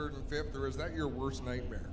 third and fifth, or is that your worst nightmare?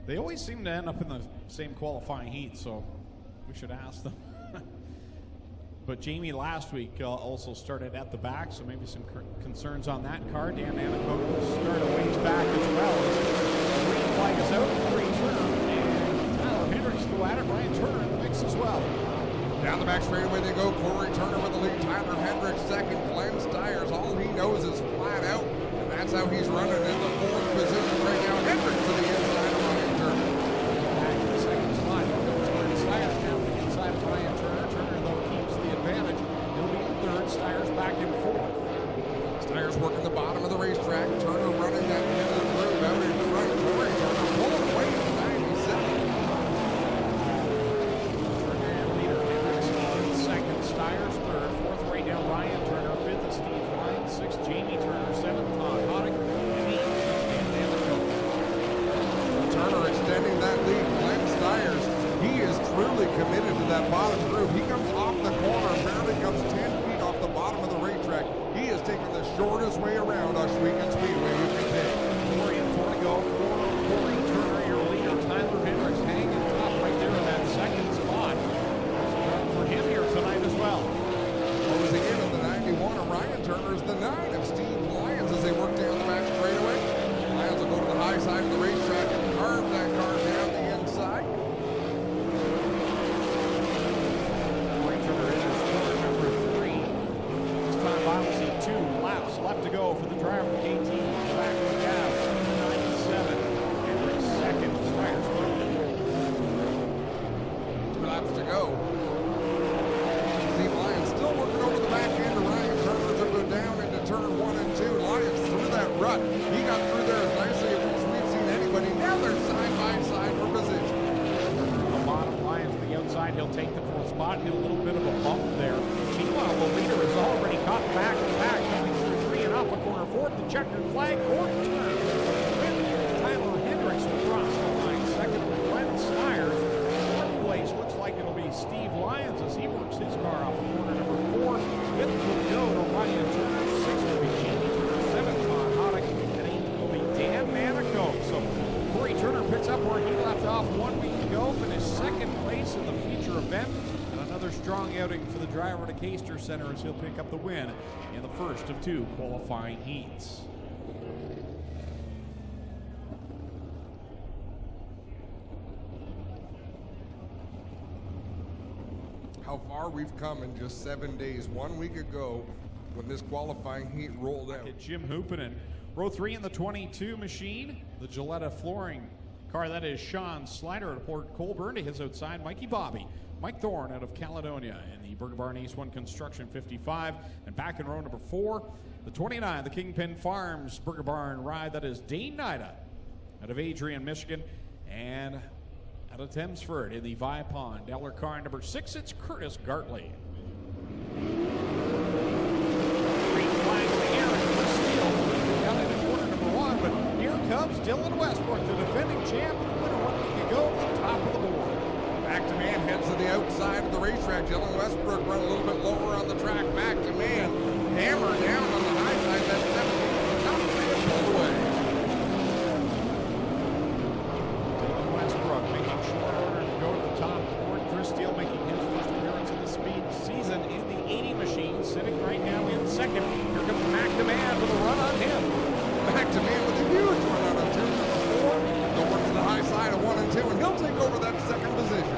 They always seem to end up in the same qualifying heat, so we should ask them. But Jamie last week also started at the back, so maybe some concerns on that car. Dan Anacote will start a ways back as well. As green flag is out, Corey Turner and Tyler Hendricks go at it. Ryan Turner in the mix as well. Down the back straightaway they go. Corey Turner with the lead. Tyler Hendricks second. dmstyres, all he knows is flat out, and that's how he's running in the fourth position right now. Hendricks to the inside of Ryan Turner. Back to the second spot. dmstyres down to the inside of Ryan Turner. Turner, though, keeps the advantage. He'll be in third. Styres back in fourth. Styres working the bottom of the racetrack. Turner running that end of the groove out in front. Corey Turner pulling away to 97. Styres third, fourth right now Ryan Turner, fifth is Steve Lyons, sixth Jamie Turner, seventh Todd Hoddick, and eighth Dan Anacote. Turner extending that lead. dmstyres, he is truly committed to that bottom groove. He comes off the corner, barely comes 10 feet off the bottom of the racetrack. He is taking the shortest way around Ohsweken Speedway you can take. 4 and 4 to go. Corey Turner, your leader. Tyler Hendricks hanging tough right there in that second spot. For him here tonight as well. Closing in on the 91 of Ryan Turner's the 9 of Steve Lyons as they work down the back straightaway. Lyons will go to the high side of the racetrack and carve that car down the inside. Corey Turner enters corner number 3. This time I will see 2 laps left to go for the driver of KT. Back to the gas, 97. Hendricks second, Styres third. 2 laps to go. Still working over the back end of Ryan Turner to go down into turn 1 and 2. Lyons through that rut. He got through there as nicely as we've seen anybody. Now they're side by side for position. Turner the bottom, Lyons the outside. He'll take the 4th spot. Hit a little bit of a bump there. Meanwhile, the leader is already caught back to back, coming through 3 and off a corner 4th. The checkered flag. Corey Turner. Tyler Hendricks will cross the line. Second, dmstyres. 4th place looks like it'll be Steve Lyons as he works his car off of corner number 4. 5th will go to Ryan Turner. 6th will be Jamie Turner. 7th, Todd Hoddick. And 8th will be Dan Anacote. So Corey Turner picks up where he left off 1 week ago, finished 2nd place in the feature event. And another strong outing for the driver at the Caster Center as he'll pick up the win in the first of 2 qualifying heats. How far we've come in just 7 days. 1 week ago, when this qualifying heat rolled out. Jim Hoopinen, row 3 in the 22 machine. The Gilletta flooring car, that is Sean Slider out of Port Colborne. To his outside, Mikey Bobby. Mike Thorne out of Caledonia in the Burger Barn Ace 1 Construction 55. And back in row number 4, the 29, the Kingpin Farms Burger Barn ride. That is Dane Nida out of Adrian, Michigan. And out of Thamesford in the Vipon Delaware car number 6, it's Curtis Gartley. Green flag in the air and Chris Steele down into corner number 1, but here comes Dylan Westbrook, the defending champ, the winner 1 week ago, to the top of the board. Back to man heads to the outside of the racetrack. Dylan Westbrook run a little bit lower on the track. Back to man, hammer down on the high side. That's 17. Top man pulled away. Making short order to go to the top of the board. Chris Steele making his first appearance in the speed season in the 80 machine, sitting right now in 2nd. Here comes Mac Demand with a run on him. Back to man with a huge run out of turn number 4. He'll work to the high side of 1 and 2, and he'll take over that 2nd position.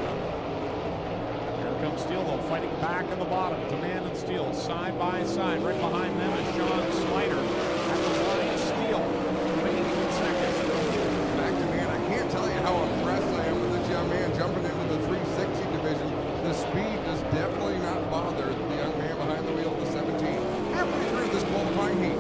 Here comes Steele, though, fighting back in the bottom. Demand and Steele side by side. Right behind them is Sean Slider. At the line, Steele remains in 2nd. Back to man, I can't tell you how impressed I am with this young man jumping into the 360 division. The speed does definitely not bother the young man behind the wheel of the 17. Halfway through this qualifying heat.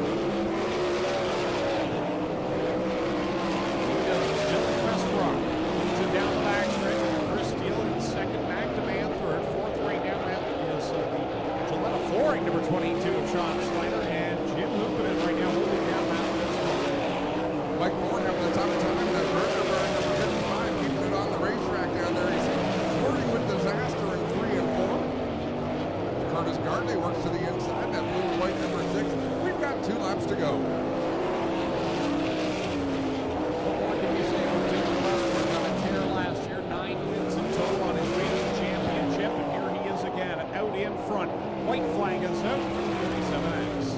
Dylan Westbrook leads it down the back stretch. Chris Steele in 2nd, Mac Demand 3rd. 4th right now is the Gilletta flooring number 22 of Sean Slider, and Jim Hoopinen right now holding down that fifth spot. Mike Thorne having a tough time. That Burger Barn number 55 keeping it on the racetrack down there. He's flirting with disaster in 3 and 4. Curtis Gartley works to the inside. That blue and white number 6. We've got 2 laps to go. front. White flag is out for 57X.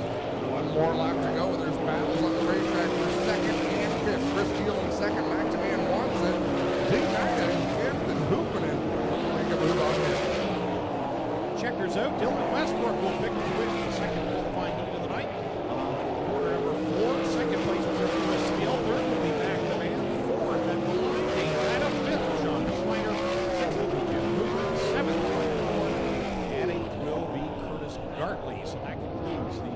One more lap to go. There's battles on the racetrack for second and fifth. Chris Steele in second. McDeman wants it. D-Mac in fifth and hooping it. Make a move on him. Checkers out. Dylan Westbrook will pick the win the second qualifying heat of the night. Quarter number 4. Second place will go to Chris Steele. Third will be McDeman. Fourth at the line. Dana. Fifth, Sean Snyder. Sixth will be Jim Hooper. Seventh, and eighth will be Curtis Gartley. So that concludes the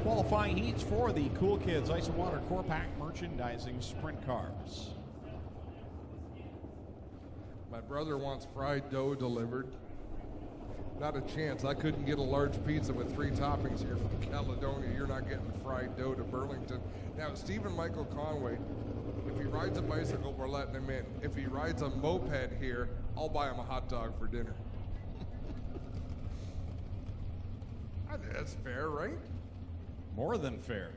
qualifying heats for the Cool Kids Ice and Water Core Pack Merchandising Sprint Cars. My brother wants fried dough delivered. Not a chance. I couldn't get a large pizza with 3 toppings here from Caledonia. You're not getting fried dough to Burlington. Now, Stephen Michael Conway, if he rides a bicycle, we're letting him in. If he rides a moped here, I'll buy him a hot dog for dinner. I think that's fair, right? More than fair.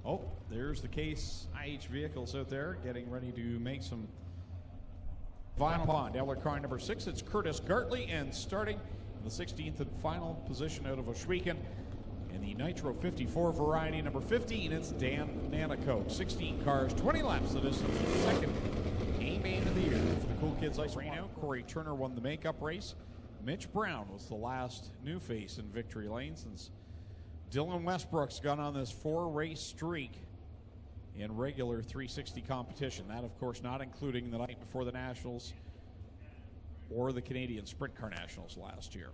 Oh, there's the Case IH vehicles out there getting ready to make some final bond. Eller car number 6, it's Curtis Gartley, and starting in the 16th and final position out of Oshwegan in the Nitro 54 variety number 15, it's Dan Nanakoke. 16 cars, 20 laps the distance, the second A-main of the year for the Cool Kids Ice Reno. Corey Turner won the makeup race. Mitch Brown was the last new face in victory lane since Dylan Westbrook's gone on this 4-race streak in regular 360 competition. That, of course, not including the night before the Nationals or the Canadian Sprint Car Nationals last year.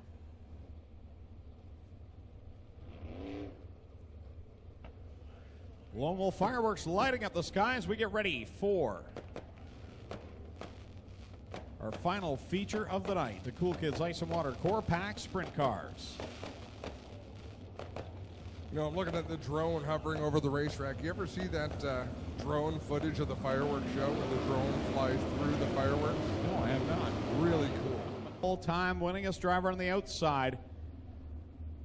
Lone Wolf fireworks lighting up the sky as we get ready for our final feature of the night, the Cool Kids Ice and Water Core Pack Sprint Cars. You know, I'm looking at the drone hovering over the racetrack. You ever see that drone footage of the fireworks show where the drone flies through the fireworks? No, I have not. Really cool. Full-time winningest driver on the outside.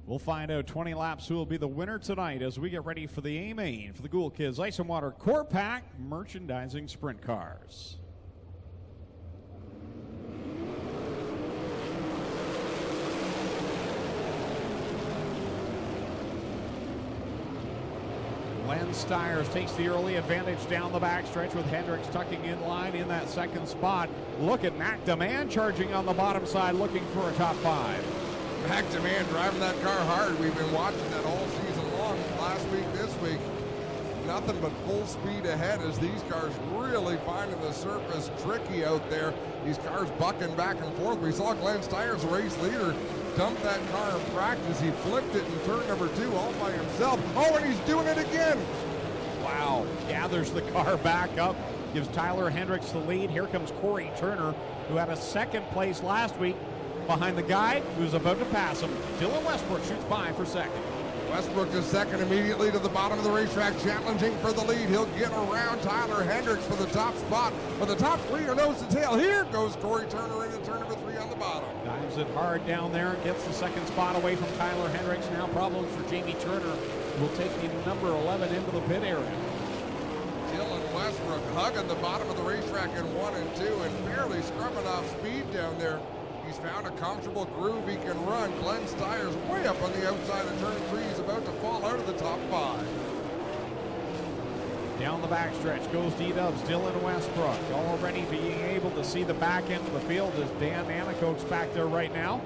We'll find out 20 laps who will be the winner tonight as we get ready for the A-main for the Cool Kids Ice and Water Core Pack Merchandising Sprint Cars. Dmstyres takes the early advantage down the backstretch with Hendricks tucking in line in that second spot. Look at McDeman charging on the bottom side looking for a top 5. McDeman driving that car hard. We've been watching that all season long. Last week, this week, nothing but full speed ahead as these cars really finding the surface tricky out there. These cars bucking back and forth. We saw Dmstyres, race leader, dump that car in practice. He flipped it in turn number 2 all by himself. Oh, and he's doing it again. Wow, gathers the car back up, gives Tyler Hendricks the lead. Here comes Corey Turner, who had a second place last week behind the guy who's about to pass him. Dylan Westbrook shoots by for second. Westbrook is second immediately to the bottom of the racetrack, challenging for the lead. He'll get around Tyler Hendricks for the top spot. But the top 3 are nose to tail. Here goes Corey Turner into turn number 3 on the bottom. Dives it hard down there, gets the second spot away from Tyler Hendricks. Now problems for Jamie Turner, who will take the number 11 into the pit area. Dylan Westbrook hugging the bottom of the racetrack in 1 and 2 and barely scrubbing off speed down there. He's found a comfortable groove he can run. Dmstyres way up on the outside of turn 3. He's about to fall out of the top 5. Down the backstretch goes D-Dubs, Dylan Westbrook, already being able to see the back end of the field as Dan Nanakoke's back there right now.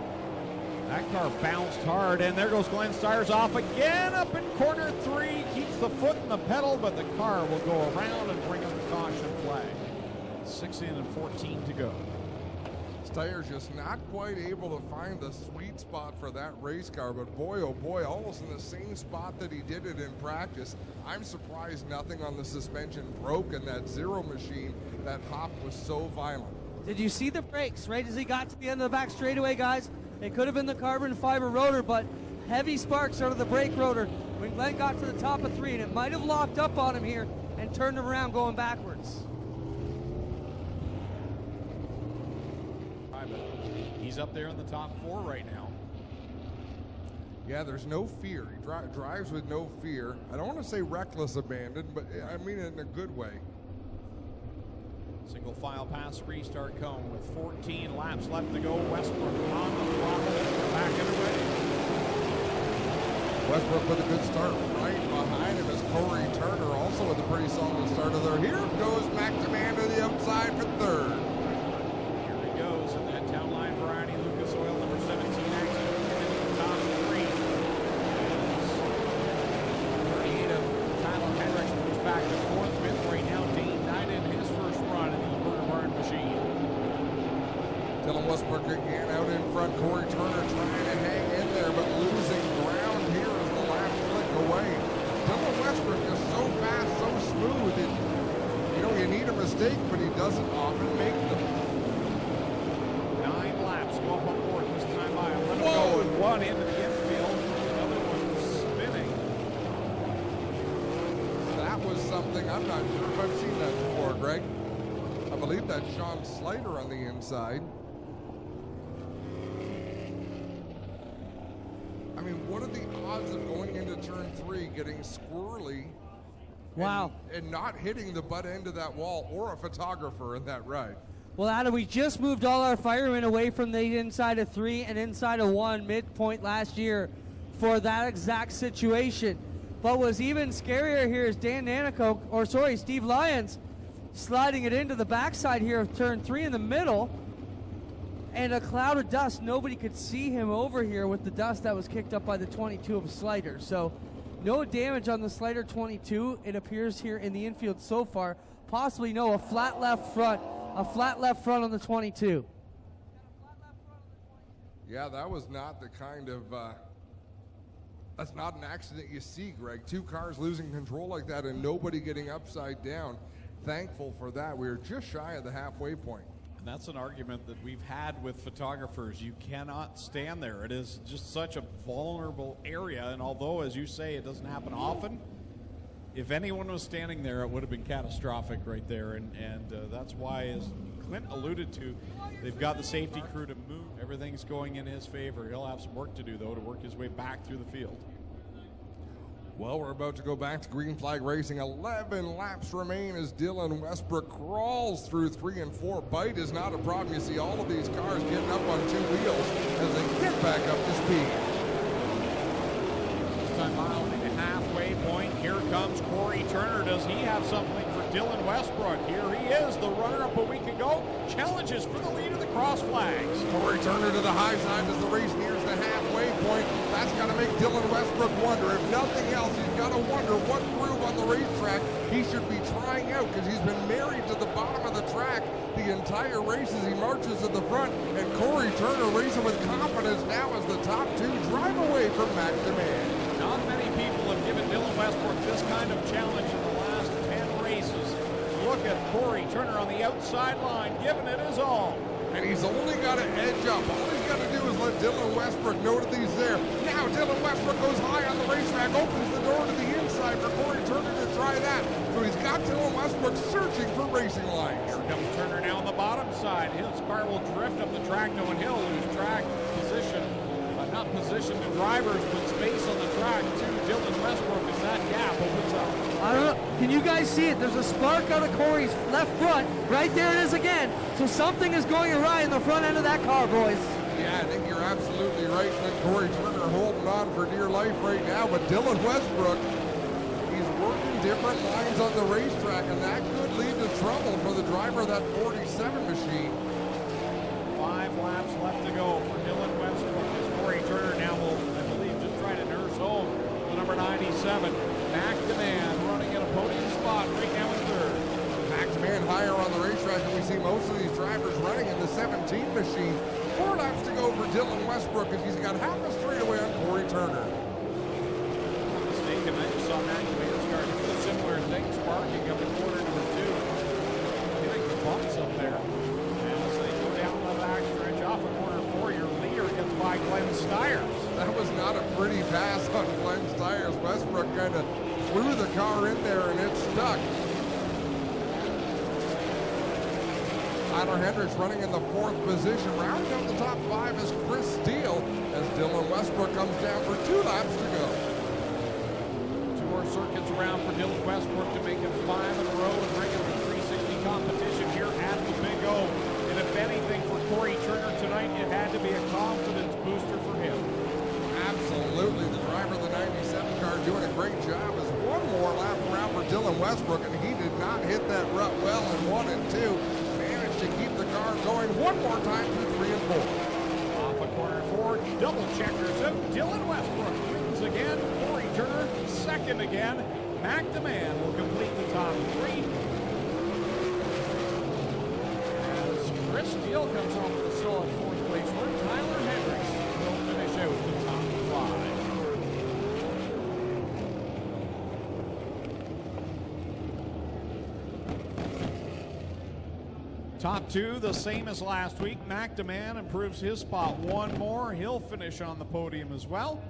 That car bounced hard, and there goes Dmstyres off again up in corner 3. Keeps the foot in the pedal, but the car will go around and bring up the caution flag. 6 in and 14 to go. Styres just not quite able to find the sweet spot for that race car, but boy, oh boy, almost in the same spot that he did it in practice. I'm surprised nothing on the suspension broke in that zero machine. That hop was so violent. Did you see the brakes right as he got to the end of the back straightaway, guys? It could have been the carbon fiber rotor, but heavy sparks out of the brake rotor when Glenn got to the top of 3, and it might have locked up on him here and turned him around going backwards. He's up there in the top 4 right now. Yeah, there's no fear. He drives with no fear. I don't want to say reckless abandon, but I mean it in a good way. Single file past the restart cone with 14 laps left to go. Westbrook on the throttle, back underway. Westbrook with a good start. Right behind him is Corey Turner, also with a pretty solid start of there. Here goes McDeman to the outside for third. Here he goes in that town line variety. Lucas Oil, number 17, actually into the top three. 38 of Tyler Hendricks moves back to fourth. Fifth right now, Dane Knight in his first run in the Alberta Barn machine. Dylan Westbrook again out in front. Corey Turner trying to hang in there, but losing ground here as the laps flick away. Dylan Westbrook is so fast, so smooth. You need a mistake, but he doesn't often make them. 9 laps go up on board this time by. Let him Whoa. go with one into the infield. Another one spinning. That was something, I'm not sure if I've seen that before, Greg. I believe that's Sean Slater on the inside. I mean, what are the odds of going into turn 3, getting squirrely, Wow. and not hitting the butt end of that wall or a photographer in that ride? Well, Adam, we just moved all our firemen away from the inside of 3 and inside of 1 midpoint last year for that exact situation. But what's even scarier here is Steve Lyons sliding it into the backside here of turn 3 in the middle, and a cloud of dust. Nobody could see him over here with the dust that was kicked up by the 22 of a slider. So no damage on the slider 22, it appears here in the infield so far. Possibly a flat left front on the 22. Yeah, that was not the kind of, that's not an accident you see, Greg. 2 cars losing control like that and nobody getting upside down. Thankful for that. We were just shy of the halfway point. And that's an argument that we've had with photographers. You cannot stand there. It is just such a vulnerable area. And although, as you say, it doesn't happen often, if anyone was standing there, it would have been catastrophic right there. And that's why, as Clint alluded to, they've got the safety crew to move. Everything's going in his favor. He'll have some work to do, though, to work his way back through the field. Well, we're about to go back to green flag racing. 11 laps remain as Dylan Westbrook crawls through 3 and 4. Bite is not a problem. You see all of these cars getting up on 2 wheels as they get back up to speed. This time mile to the halfway point. Here comes Corey Turner. Does he have something for Dylan Westbrook? Here he is, the runner-up a week ago. Challenges for the lead of the cross flags. Corey Turner to the high side as the race nears the halfway point. That's got to make Dylan Westbrook wonder. If nothing else, he's got to wonder what groove on the racetrack he should be trying out, because he's been married to the bottom of the track the entire race as he marches to the front. And Corey Turner racing with confidence now as the top 2 drive away from McDeman. Not many people have given Dylan Westbrook this kind of challenge in the last 10 races. Look at Corey Turner on the outside line, giving it his all. And he's only got to edge up. All he's got to do is let Dylan Westbrook know that he's there. Now Dylan Westbrook goes high on the racetrack, opens the door to the inside for Corey Turner to try that. So he's got Dylan Westbrook searching for racing lines. Here comes Turner now on the bottom side. His car will drift up the track, and he'll lose track position. Not position to drivers, but space on the track to Dylan Westbrook as that gap opens up. I don't know. Can you guys see it? There's a spark out of Corey's left front. Right there it is again. So something is going awry in the front end of that car, boys. Yeah, I think you're absolutely right. And Corey Turner holding on for dear life right now. But Dylan Westbrook, he's working different lines on the racetrack, and that could lead to trouble for the driver of that 47 machine. 5 laps left to go for Dylan Westbrook. Corey Turner now will, I believe, just try to nurse home the number 97. McDeman running at a podium spot right now in third. McDeman higher on the racetrack, and we see most of these drivers running in the 17 machine. 4 laps to go for Dylan Westbrook as he's got half a straightaway on Corey Turner. If I'm mistaken, I just saw McDeman's car do a similar thing, sparking up in corner number 2. Getting the bumps up there. As they go down the back stretch off of corner 4, your leader gets by Glenn Styres. That was not a pretty pass on Glenn Styres. Westbrook kind of threw the car in there and it stuck. Tyler Hendricks running in the 4th position. Rounding out the top 5 is Chris Steele as Dylan Westbrook comes down for 2 laps to go. 2 circuits around for Dylan Westbrook to make it 5 in a row and bring him to 360 competition here tonight, it had to be a confidence booster for him. Absolutely, the driver of the 97 car doing a great job as one more lap around for Dylan Westbrook, and he did not hit that rut well in 1 and 2. Managed to keep the car going one more time through 3 and 4. Off of corner 4, double checkers out. Dylan Westbrook wins again. Corey Turner second again. Mac the Man will complete the top 3. As Chris Steele comes home with a solid 4th place win, Tyler Hendricks will finish out the top 5. Top 2, the same as last week. Mac the Man improves his spot 1 more. He'll finish on the podium as well.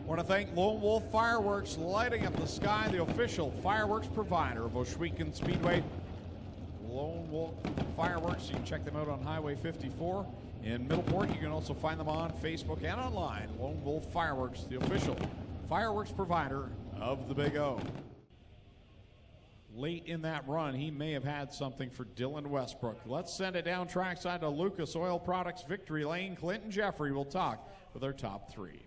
Want to thank Lone Wolf Fireworks, lighting up the sky, the official fireworks provider of Oshwegan Speedway. Lone Wolf Fireworks, you can check them out on Highway 54 in Middleport. You can also find them on Facebook and online. Lone Wolf Fireworks, the official fireworks provider of the Big O. Late in that run, he may have had something for Dylan Westbrook. Let's send it down trackside to Lucas Oil Products Victory Lane. Clinton Jeffrey will talk with our top 3.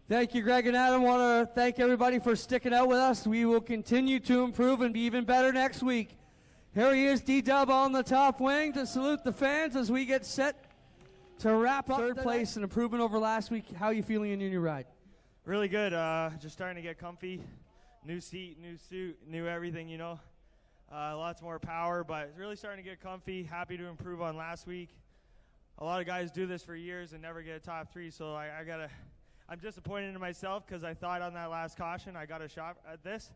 Thank you, Greg and Adam. Want to thank everybody for sticking out with us. We will continue to improve and be even better next week. Here he is, D-Dub on the top wing to salute the fans as we get set to wrap up. Third place, an improvement over last week. How are you feeling in your new ride? Really good. Just starting to get comfy. New seat, new suit, new everything, you know. Lots more power, but it's really starting to get comfy. Happy to improve on last week. A lot of guys do this for years and never get a top 3, so I'm disappointed in myself because I thought on that last caution I got a shot at this,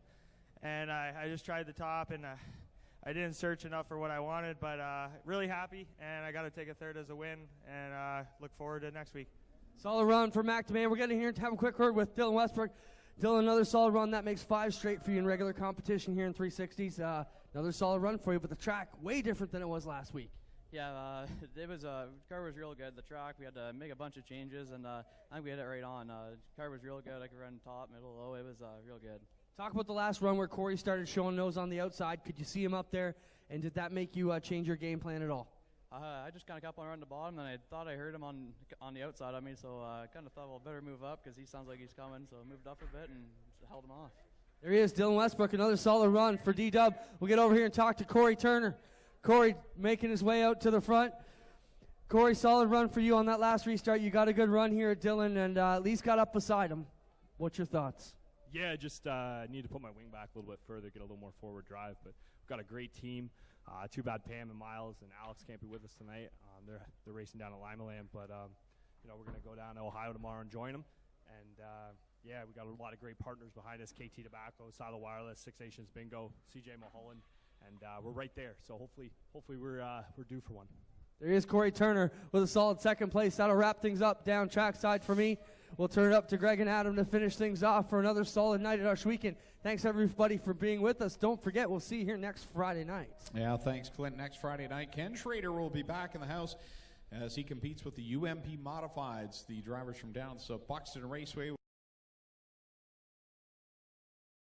and I just tried the top, and I didn't search enough for what I wanted, but really happy, and I got to take a third as a win, and look forward to next week. Solid run for Mac DeMay. We're getting here to have a quick word with Dylan Westbrook. Dylan, another solid run. That makes 5 straight for you in regular competition here in 360s. Another solid run for you, but the track way different than it was last week. Yeah, it was the car was real good. The track, we had to make a bunch of changes, and I think we hit it right on. The car was real good. I could run top, middle, low. It was real good. Talk about the last run where Corey started showing nose on the outside. Could you see him up there, and did that make you change your game plan at all? I just kind of kept on running the bottom, and I thought I heard him on the outside of me, so I kind of thought, well, better move up because he sounds like he's coming. So I moved up a bit and held him off. There he is, Dylan Westbrook, another solid run for D-Dub. We'll get over here and talk to Corey Turner. Corey making his way out to the front. Corey, solid run for you on that last restart. You got a good run here at Dylan and at least got up beside him. What's your thoughts? Yeah, just need to put my wing back a little bit further, get a little more forward drive. But we've got a great team. Too bad Pam and Miles and Alex can't be with us tonight. They're racing down to Limaland, but you know, we're going to go down to Ohio tomorrow and join them. And yeah, we got a lot of great partners behind us: KT Tobacco, Silo Wireless, Six Nations Bingo, CJ Mulholland, and we're right there. So hopefully we're due for one. There is Corey Turner with a solid second place. That'll wrap things up down trackside for me. We'll turn it up to Greg and Adam to finish things off for another solid night at Oshwegan. Thanks, everybody, for being with us. Don't forget, we'll see you here next Friday night. Yeah, thanks, Clint. Next Friday night, Ken Schrader will be back in the house as he competes with the UMP Modifieds, the drivers from down so Buxton Raceway.